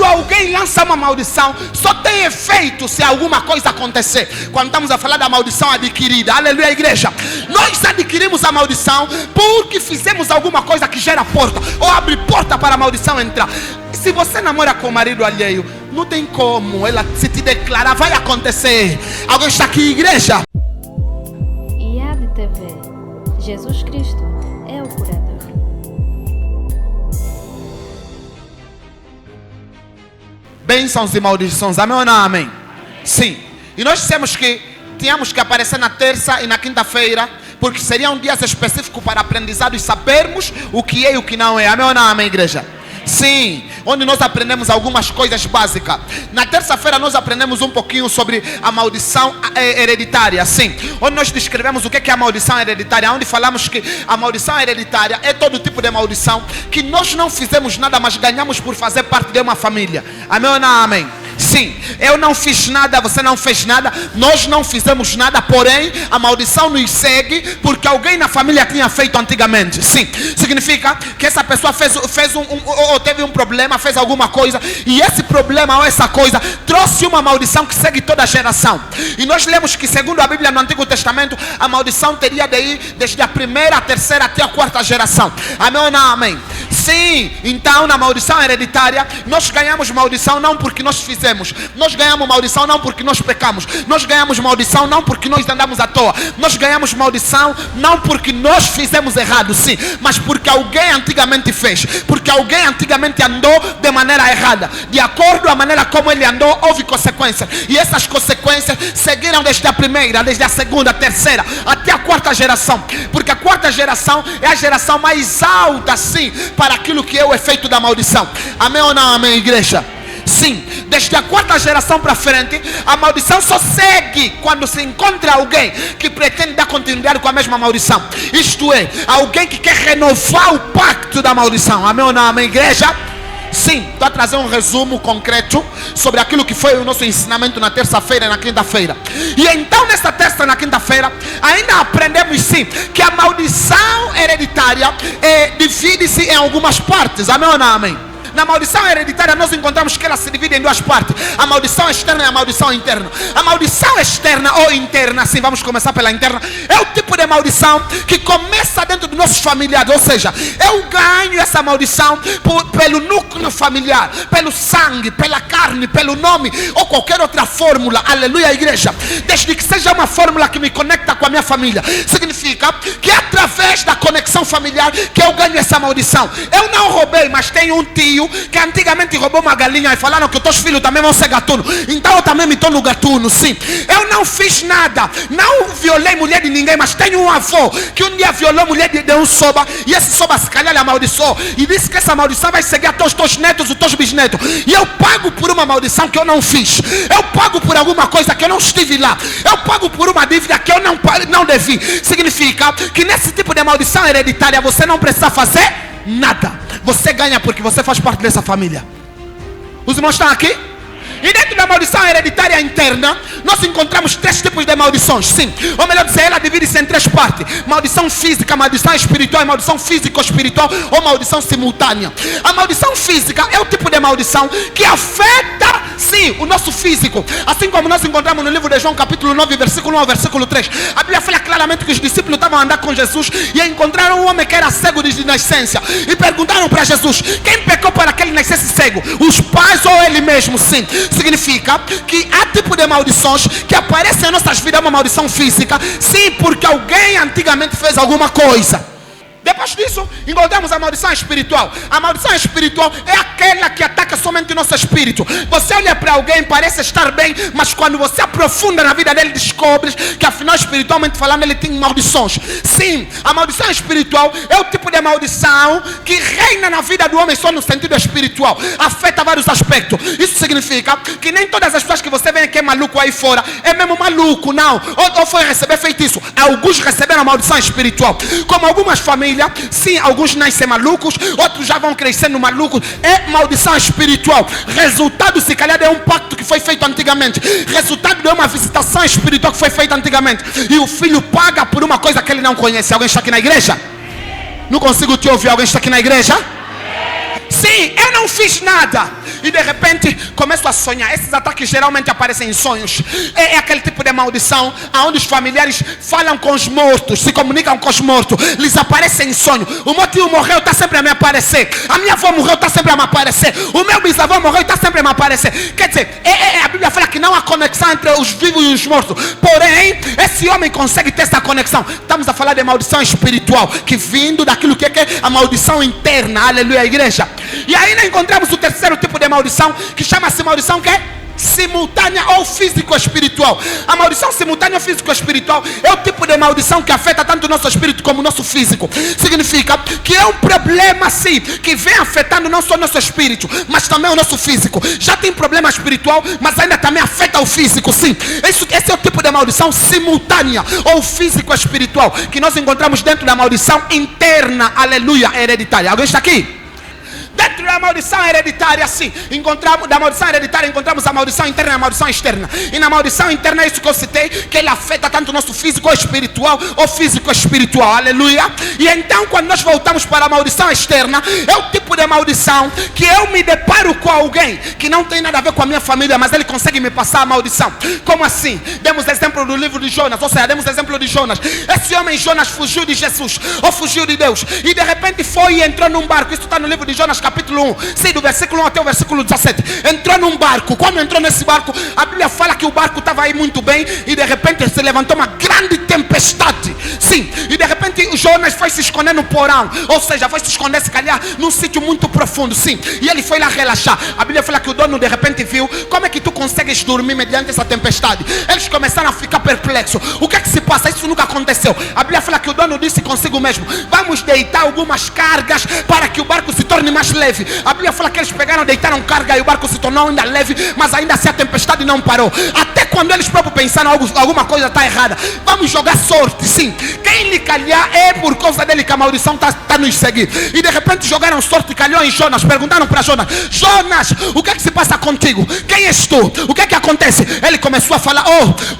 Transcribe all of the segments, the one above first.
alguém lança uma maldição, só tem efeito se alguma coisa acontecer. Quando estamos a falar da maldição adquirida, aleluia, igreja, nós adquirimos a maldição porque fizemos alguma coisa que gera porta, ou abre porta para a maldição entrar. Se você namora com o marido alheio, não tem como ela se te declarar, vai acontecer. Alguém está aqui, igreja? IAD TV. Jesus Cristo é o curador. Bênçãos e maldições, amém ou não amém? Sim. E nós dissemos que tínhamos que aparecer na terça e na quinta-feira, porque seriam dias específicos para aprendizado e sabermos o que é e o que não é. Amém ou não amém, igreja? Sim, onde nós aprendemos algumas coisas básicas. Na terça-feira nós aprendemos um pouquinho sobre a maldição hereditária. Sim, onde nós descrevemos o que é a maldição hereditária. Onde falamos que a maldição hereditária é todo tipo de maldição que nós não fizemos nada, mas ganhamos por fazer parte de uma família. Amém ou não amém? Sim, eu não fiz nada, você não fez nada, nós não fizemos nada, porém a maldição nos segue porque alguém na família tinha feito antigamente. Sim, significa que essa pessoa ou teve um problema, fez alguma coisa, e esse problema ou essa coisa trouxe uma maldição que segue toda a geração. E nós lemos que, segundo a Bíblia no Antigo Testamento, a maldição teria de ir desde a primeira, a terceira até a quarta geração. Amém ou não amém? Sim, então na maldição hereditária nós ganhamos maldição não porque nós fizemos, nós ganhamos maldição não porque nós pecamos, nós ganhamos maldição não porque nós andamos à toa, nós ganhamos maldição não porque nós fizemos errado, sim, mas porque alguém antigamente fez, porque alguém antigamente andou de maneira errada, de acordo com a maneira como ele andou, houve consequências, e essas consequências seguiram desde a primeira, desde a segunda, a terceira, até a quarta geração, porque a quarta geração é a geração mais alta, sim, para aquilo que é o efeito da maldição. Amém ou não amém, igreja? Sim, desde a quarta geração para frente, a maldição só segue quando se encontra alguém que pretende dar continuidade com a mesma maldição. Isto é, alguém que quer renovar o pacto da maldição. Amém ou não amém, igreja? Sim, estou a trazer um resumo concreto sobre aquilo que foi o nosso ensinamento na terça-feira e na quinta-feira. E então nessa terça e na quinta-feira ainda aprendemos sim que a maldição hereditária divide-se em algumas partes. Amém ou não amém? Na maldição hereditária nós encontramos que ela se divide em duas partes: a maldição externa e a maldição interna. A maldição externa ou interna, assim vamos começar pela interna, é o tipo de maldição que começa dentro dos nossos familiares. Ou seja, eu ganho essa maldição pelo núcleo familiar, pelo sangue, pela carne, pelo nome ou qualquer outra fórmula. Aleluia, igreja. Desde que seja uma fórmula que me conecta com a minha família, significa que é através da conexão familiar que eu ganho essa maldição. Eu não roubei, mas tenho um tio que antigamente roubou uma galinha e falaram que os teus filhos também vão ser gatuno, então eu também me torno gatuno. Sim, eu não fiz nada, não violei mulher de ninguém, mas tenho um avô que um dia violou mulher de um soba, e esse soba se calhar ele amaldiçoou e disse que essa maldição vai seguir até os teus netos, os teus bisnetos, e eu pago por uma maldição que eu não fiz, eu pago por alguma coisa que eu não estive lá, eu pago por uma dívida que eu não devi. Significa que nesse tipo de maldição hereditária você não precisa fazer nada, você ganha porque você faz parte dessa família. Os irmãos estão aqui? E dentro da maldição hereditária interna, nós encontramos três tipos de maldições. Sim, ou melhor dizer, ela divide-se em três partes: maldição física, maldição espiritual e maldição físico-espiritual, ou maldição simultânea. A maldição física é o tipo de maldição que afeta, sim, o nosso físico. Assim como nós encontramos no livro de João capítulo 9, versículo 1 ao versículo 3. A Bíblia fala claramente que os discípulos estavam a andar com Jesus e encontraram um homem que era cego de nascença. E perguntaram para Jesus: quem pecou para que ele nascesse cego? Os pais ou ele mesmo? Sim. Significa que há tipo de maldições que aparecem em nossas vidas, uma maldição física, sim, porque alguém antigamente fez alguma coisa. Depois disso, encontramos a maldição espiritual. A maldição espiritual é aquela que ataca somente o nosso espírito. Você olha para alguém, parece estar bem, mas quando você aprofunda na vida dele, descobre que afinal, espiritualmente falando, ele tem maldições. Sim, a maldição espiritual é o tipo de maldição que reina na vida do homem só no sentido espiritual. Afeta vários aspectos. Isso significa que nem todas as pessoas que você vê que é maluco aí fora é mesmo maluco, não. Ou foi receber feitiço. Alguns receberam a maldição espiritual. Como algumas famílias, sim, alguns nascem malucos, outros já vão crescendo malucos. É maldição espiritual. Resultado, se calhar, é um pacto que foi feito antigamente. Resultado de uma visitação espiritual que foi feita antigamente. E o filho paga por uma coisa que ele não conhece. Alguém está aqui na igreja? Não consigo te ouvir. Alguém está aqui na igreja? Sim, eu não fiz nada. e de repente começo a sonhar. Esses ataques geralmente aparecem em sonhos. É aquele tipo de maldição onde os familiares falam com os mortos, se comunicam com os mortos, lhes aparecem em sonho. O meu tio morreu, está sempre a me aparecer. A minha avó morreu, está sempre a me aparecer. O meu bisavô morreu, está sempre a me aparecer. Quer dizer, a Bíblia fala que não há conexão entre os vivos e os mortos. Porém, esse homem consegue ter essa conexão. Estamos a falar de maldição espiritual, que vindo daquilo que é a maldição interna. Aleluia, igreja. E ainda encontramos o terceiro tipo de maldição, que chama-se maldição que é simultânea ou físico-espiritual. A maldição simultânea ou físico-espiritual é o tipo de maldição que afeta tanto o nosso espírito como o nosso físico. Significa que é um problema sim, que vem afetando não só o nosso espírito, mas também o nosso físico. Já tem problema espiritual, mas ainda também afeta o físico, sim. Esse é o tipo de maldição simultânea ou físico-espiritual que nós encontramos dentro da maldição interna, aleluia, hereditária. Alguém está aqui? Dentro da maldição hereditária, sim, encontramos a maldição interna e a maldição externa. E na maldição interna é isso que eu citei, que ele afeta tanto o nosso físico ou espiritual ou físico espiritual, aleluia. E então quando nós voltamos para a maldição externa, é o tipo de maldição que eu me deparo com alguém que não tem nada a ver com a minha família, mas ele consegue me passar a maldição. Como assim? Demos exemplo do livro de Jonas, ou seja, demos exemplo de Jonas. Esse homem Jonas fugiu de Jesus, ou fugiu de Deus, e de repente foi e entrou num barco. Isso está no livro de Jonas capítulo 1, sim, do versículo 1 até o versículo 17. Entrou num barco. Quando entrou nesse barco, a Bíblia fala que o barco estava aí muito bem, e de repente se levantou uma grande tempestade, sim, e de repente Jonas foi se esconder no porão, ou seja, foi se esconder se calhar num sítio muito profundo, sim, e ele foi lá relaxar. A Bíblia fala que o dono de repente viu: como é que tu consegues dormir mediante essa tempestade? Eles começaram a ficar perplexos. O que é que se passa? Isso nunca aconteceu. A Bíblia fala que o dono disse consigo mesmo: vamos deitar algumas cargas para que o barco se torne mais leve. A Bíblia fala que eles pegaram, deitaram carga e o barco se tornou ainda leve, mas ainda assim a tempestade não parou. Até quando eles próprios pensaram alguma coisa está errada, vamos jogar sorte, sim, quem lhe calhar é por causa dele que a maldição está nos seguindo. E de repente jogaram sorte e calhou em Jonas. Perguntaram para Jonas: Jonas, o que é que se passa contigo? Quem és tu? O que é que acontece? Ele começou a falar: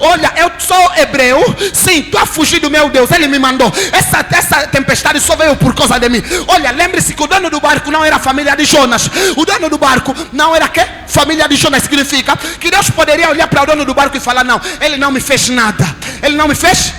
olha, eu sou hebreu, sim, tu a fugir do meu Deus, ele me mandou. Essa tempestade só veio por causa de mim. Olha, lembre-se que o dono do barco não era a família de Jonas. O dono do barco não era que? Família de Jonas. Significa que Deus poderia olhar para o dono do barco e falar: não, ele não me fez nada. Ele não me fez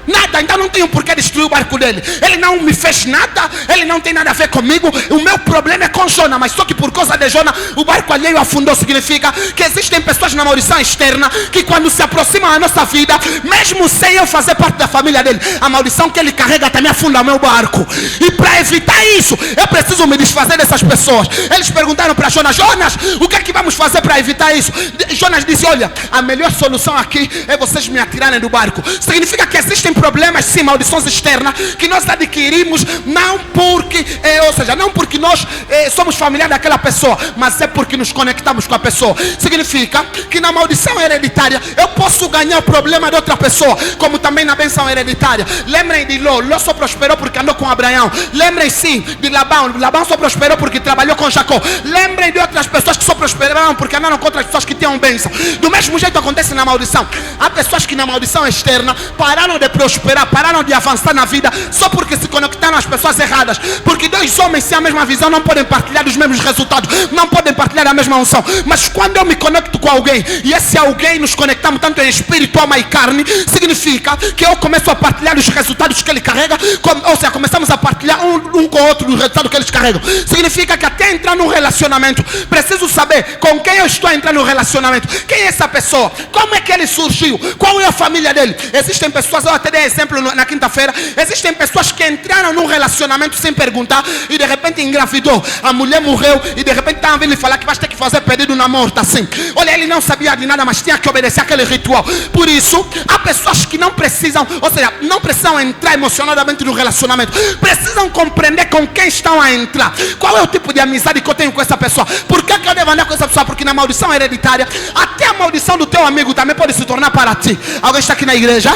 nada, então não tenho por que destruir o barco dele. Ele não me fez nada, ele não tem nada a ver comigo. O meu problema é com Jonas, mas só que por causa de Jonas o barco alheio afundou. Significa que existem pessoas na maldição externa que quando se aproximam da nossa vida, mesmo sem eu fazer parte da família dele, a maldição que ele carrega também afunda o meu barco. E para evitar isso, eu preciso me desfazer dessas pessoas. Eles perguntaram para Jonas: Jonas, o que é que vamos fazer para evitar isso? Jonas disse: olha, a melhor solução aqui é vocês me atirarem do barco. Significa que existem problemas, sim, maldições externas que nós adquirimos não porque, ou seja, não porque nós somos familiares daquela pessoa, mas é porque nos conectamos com a pessoa. Significa que na maldição hereditária eu posso ganhar o problema de outra pessoa, como também na bênção hereditária. Lembrem de Ló. Ló só prosperou porque andou com Abraão. Lembrem sim de Labão. Labão só prosperou porque trabalhou com Jacó. Lembrem de outras pessoas que só prosperaram porque andaram contra as pessoas que tinham bênção. Do mesmo jeito acontece na maldição. Há pessoas que na maldição externa pararam de prosperar, pararam de avançar na vida só porque se conectaram às pessoas erradas. Porque dois homens sem a mesma visão não podem partilhar os mesmos resultados, não podem partilhar a mesma unção. Mas quando eu me conecto com alguém e esse alguém nos conectamos tanto em espírito, alma e carne, significa que eu começo a partilhar os resultados que ele carrega, ou seja, começamos a partilhar um com o outro os resultados que eles carregam. Significa que até entrar num relacionamento, preciso saber com quem eu estou entrando no relacionamento. Quem é essa pessoa? Como é que ele surgiu? Qual é a família dele? Existem pessoas, eu até dei exemplo na quinta-feira, existem pessoas que entraram num relacionamento sem perguntar e de repente engravidou. A mulher morreu e de repente estavam vindo lhe falar que vai ter que fazer pedido na morte, assim. Olha, ele não sabia de nada, mas tinha que obedecer aquele ritual. Por isso, há pessoas que não precisam, ou seja, não precisam entrar emocionalmente no relacionamento. Precisam compreender com quem estão a entrar. Qual é o tipo de amizade que eu tenho com essa pessoa? Por que eu devo andar com essa pessoa? Porque na maldição hereditária, até a maldição do teu amigo também pode se tornar para ti. Alguém está aqui na igreja?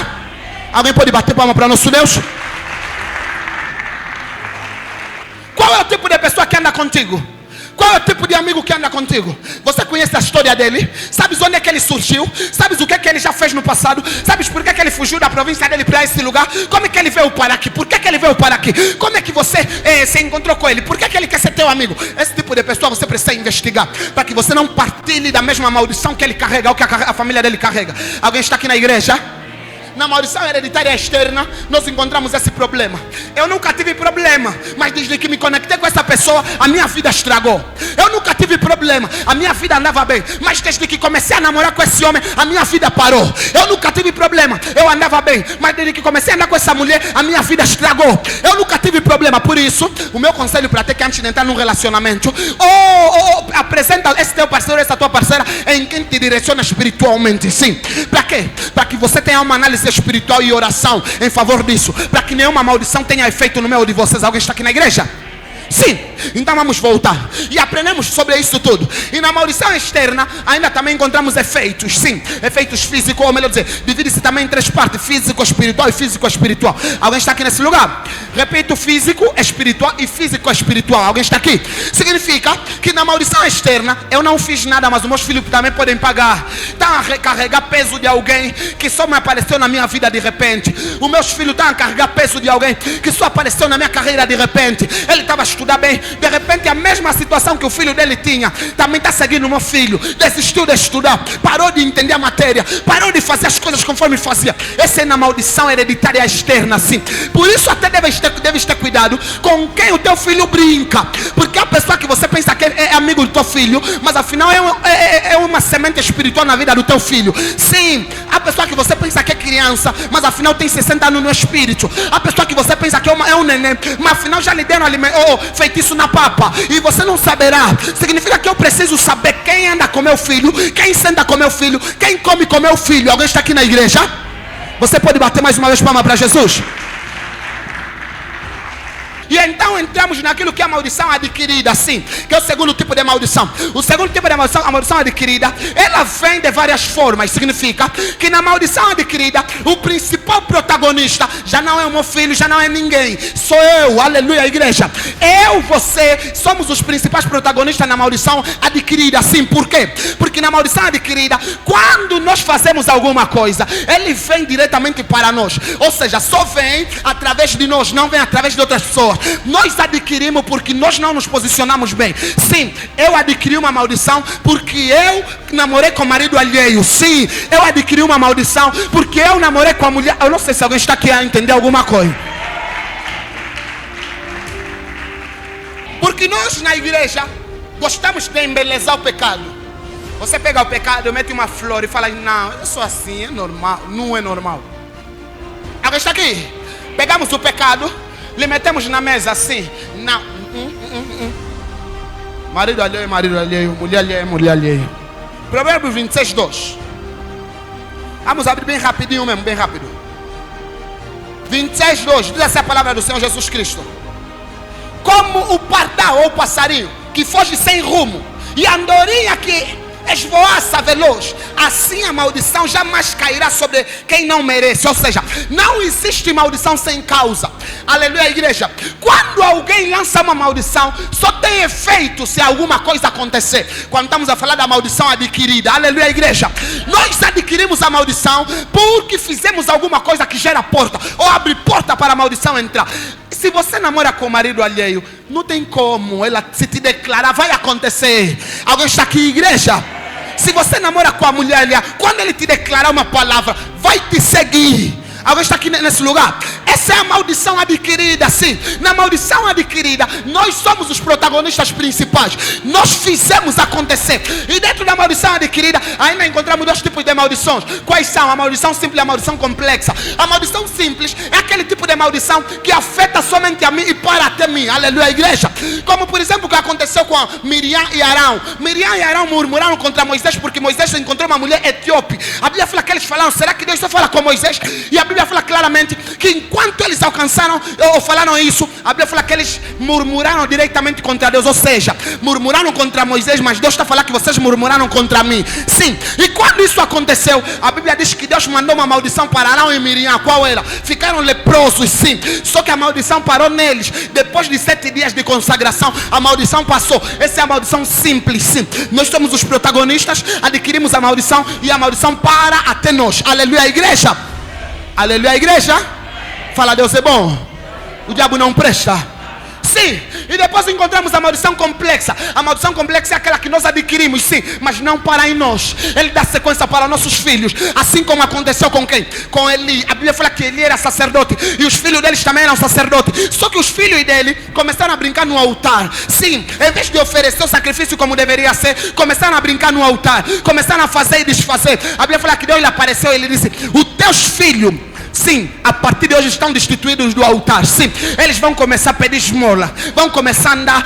Alguém pode bater palma para nosso Deus? Qual é o tipo de pessoa que anda contigo? Qual é o tipo de amigo que anda contigo? Você conhece a história dele? Sabes onde é que ele surgiu? Sabes o que é que ele já fez no passado? Sabes por que é que ele fugiu da província dele para esse lugar? Como é que ele veio para aqui? Por que é que ele veio para aqui? Como é que você se encontrou com ele? Por que é que ele quer ser teu amigo? Esse tipo de pessoa você precisa investigar, para que você não partilhe da mesma maldição que ele carrega, ou que a família dele carrega. Alguém está aqui na igreja? Na maldição hereditária externa, nós encontramos esse problema. Eu nunca tive problema, mas desde que me conectei com essa pessoa, a minha vida estragou. Eu nunca tive problema, a minha vida andava bem, mas desde que comecei a namorar com esse homem, a minha vida parou. Eu nunca tive problema, eu andava bem, mas desde que comecei a andar com essa mulher, a minha vida estragou. Eu nunca tive problema. Por isso, o meu conselho para ter que antes de entrar num relacionamento, apresenta esse teu parceiro, essa tua parceira em quem te direciona espiritualmente. Sim. Para quê? Para que você tenha uma análise espiritual e oração em favor disso, para que nenhuma maldição tenha efeito no meio de vocês. Alguém está aqui na igreja? Sim, então vamos voltar e aprendemos sobre isso tudo. E na maldição externa ainda também encontramos efeitos. Sim, efeitos físicos, ou melhor dizer, divide-se também em três partes: físico, espiritual e físico espiritual. Alguém está aqui nesse lugar? Repito: físico, espiritual e físico espiritual. Alguém está aqui? Significa que na maldição externa eu não fiz nada, mas os meus filhos também podem pagar. Estão a recarregar peso de alguém que só me apareceu na minha vida de repente. Os meus filhos estão a carregar peso de alguém que só apareceu na minha carreira de repente. Ele estava estudar bem, de repente a mesma situação que o filho dele tinha também está seguindo o meu filho. Desistiu de estudar, parou de entender a matéria, parou de fazer as coisas conforme fazia. Essa é na maldição hereditária externa, sim. Por isso até deves ter cuidado com quem o teu filho brinca, porque a pessoa que você pensa que é amigo do teu filho, mas afinal é uma semente espiritual na vida do teu filho. Sim, a pessoa que você pensa que é criança, mas afinal tem 60 anos no espírito. A pessoa que você pensa que é um neném, mas afinal já lhe deram alimento, feitiço na papa, e você não saberá. Significa que eu preciso saber quem anda com meu filho, quem senta com meu filho, quem come com meu filho. Alguém está aqui na igreja? Você pode bater mais uma vez palma para Jesus? E então entramos naquilo que é a maldição adquirida, sim, que é o segundo tipo de maldição. O segundo tipo de maldição, a maldição adquirida, ela vem de várias formas. Significa que na maldição adquirida, o principal protagonista já não é o meu filho, já não é ninguém, sou eu. Aleluia, igreja. Eu, você, somos os principais protagonistas na maldição adquirida, sim. Por quê? Porque na maldição adquirida, quando nós fazemos alguma coisa, ele vem diretamente para nós. Ou seja, só vem através de nós, não vem através de outras pessoas. Nós adquirimos porque nós não nos posicionamos bem. Sim, eu adquiri uma maldição porque eu namorei com o marido alheio. Sim, eu adquiri uma maldição porque eu namorei com a mulher. Eu não sei se alguém está aqui a entender alguma coisa. Porque nós na igreja gostamos de embelezar o pecado. Você pega o pecado, mete uma flor e fala: não, eu sou assim, é normal. Não é normal. Alguém está aqui? Pegamos o pecado, lhe metemos na mesa assim. Não. Marido alheio, marido alheio. Mulher alheia, mulher alheia. Provérbios 26, 2. Vamos abrir bem rapidinho mesmo, bem rápido. 26, 2. Diz assim a palavra do Senhor Jesus Cristo: como o pardal ou o passarinho que foge sem rumo, e a andorinha que esvoaça veloz, assim a maldição jamais cairá sobre quem não merece. Ou seja, não existe maldição sem causa. Aleluia, igreja. Quando alguém lança uma maldição, só tem efeito se alguma coisa acontecer. Quando estamos a falar da maldição adquirida, aleluia, igreja, nós adquirimos a maldição porque fizemos alguma coisa que gera porta, ou abre porta para a maldição entrar. Se você namora com o marido alheio, não tem como ela se te declarar, vai acontecer. Alguém está aqui, igreja? Se você namora com a mulher alheia, quando ele te declarar uma palavra, vai te seguir. Alguém está aqui nesse lugar? Essa é a maldição adquirida, sim. Na maldição adquirida, nós somos os protagonistas principais. Nós fizemos acontecer. E dentro da maldição adquirida, ainda encontramos dois tipos de maldições. Quais são? A maldição simples e a maldição complexa. A maldição simples é aquele tipo de maldição que afeta somente a mim e para até mim. Aleluia, igreja. Como por exemplo o que aconteceu com Miriam e Arão. Miriam e Arão murmuraram contra Moisés porque Moisés encontrou uma mulher etíope. A Bíblia fala que eles falaram: será que Deus só fala com Moisés? E a Bíblia fala claramente que enquanto eles alcançaram ou falaram isso, a Bíblia fala que eles murmuraram diretamente contra Deus. Ou seja, murmuraram contra Moisés, mas Deus está falando que vocês murmuraram contra mim. Sim, e quando isso aconteceu, a Bíblia diz que Deus mandou uma maldição para Arão e Miriam. Qual era? Ficaram leprosos, sim. Só que a maldição parou neles. Depois de 7 dias de consagração, a maldição passou. Essa é a maldição simples, sim. Nós somos os protagonistas, adquirimos a maldição e a maldição para até nós. Aleluia, igreja. Aleluia, igreja. Fala, Deus é bom. O diabo não presta. Sim, e depois encontramos a maldição complexa. A maldição complexa é aquela que nós adquirimos, sim, mas não para em nós. Ele dá sequência para nossos filhos. Assim como aconteceu com quem? Com Eli. A Bíblia fala que Eli era sacerdote e os filhos deles também eram sacerdotes. Só que os filhos dele começaram a brincar no altar. Sim, em vez de oferecer o sacrifício como deveria ser, começaram a brincar no altar. Começaram a fazer e desfazer. A Bíblia fala que Deus lhe apareceu e ele disse: os teus filhos, sim, a partir de hoje estão destituídos do altar. Sim, eles vão começar a pedir esmola, vão começar a andar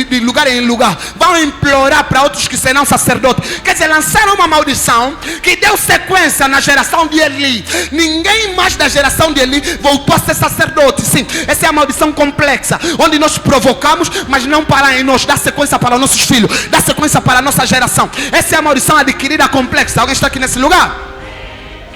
de lugar em lugar, vão implorar para outros que serão sacerdotes. Quer dizer, lançaram uma maldição que deu sequência na geração de Eli. Ninguém mais da geração de Eli voltou a ser sacerdote. Sim, essa é a maldição complexa, onde nós provocamos, mas não para em nós, dá sequência para nossos filhos, dá sequência para a nossa geração. Essa é a maldição adquirida complexa. Alguém está aqui nesse lugar?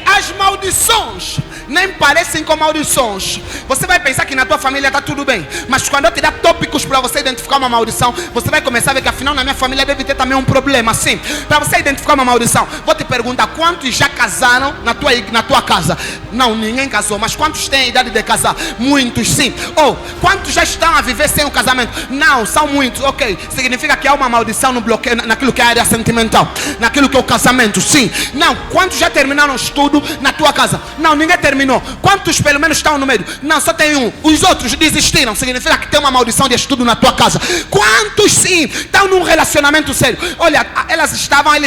As maldições nem parecem com maldições. Você vai pensar que na tua família está tudo bem, mas quando eu te dar tópicos para você identificar uma maldição, você vai começar a ver que afinal na minha família deve ter também um problema. Sim, para você identificar uma maldição, vou te perguntar: quantos já casaram na tua casa? Não, ninguém casou. Mas quantos têm a idade de casar? Muitos, sim. Ou quantos já estão a viver sem o casamento? Não, são muitos. Ok, significa que há uma maldição no bloqueio, naquilo que é a área sentimental, naquilo que é o casamento. Sim. Não, quantos já terminaram o estudo na tua casa? Não, ninguém terminou. Quantos pelo menos estão no meio? Não, só tem um. Os outros desistiram. Significa que tem uma maldição de estudo na tua casa. Quantos sim estão num relacionamento sério? Olha, eles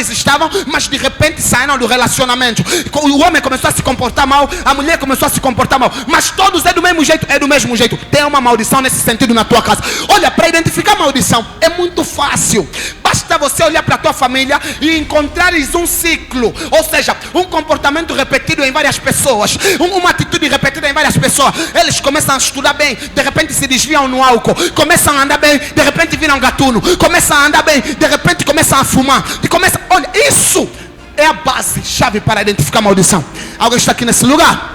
estavam, mas de repente saíram do relacionamento. O homem começou a se comportar mal, a mulher começou a se comportar mal, mas todos é do mesmo jeito. Tem uma maldição nesse sentido na tua casa. Olha, para identificar maldição é muito fácil. Basta você olhar para a tua família e encontrares um ciclo, ou seja, um comportamento repetido em várias pessoas, uma atitude repetida em várias pessoas. Eles começam a estudar bem, de repente se desviam no álcool, começam a andar bem, de repente viram gatuno, começam a andar bem, de repente começam a fumar, olha, isso é a base, chave para identificar maldição. Alguém está aqui nesse lugar?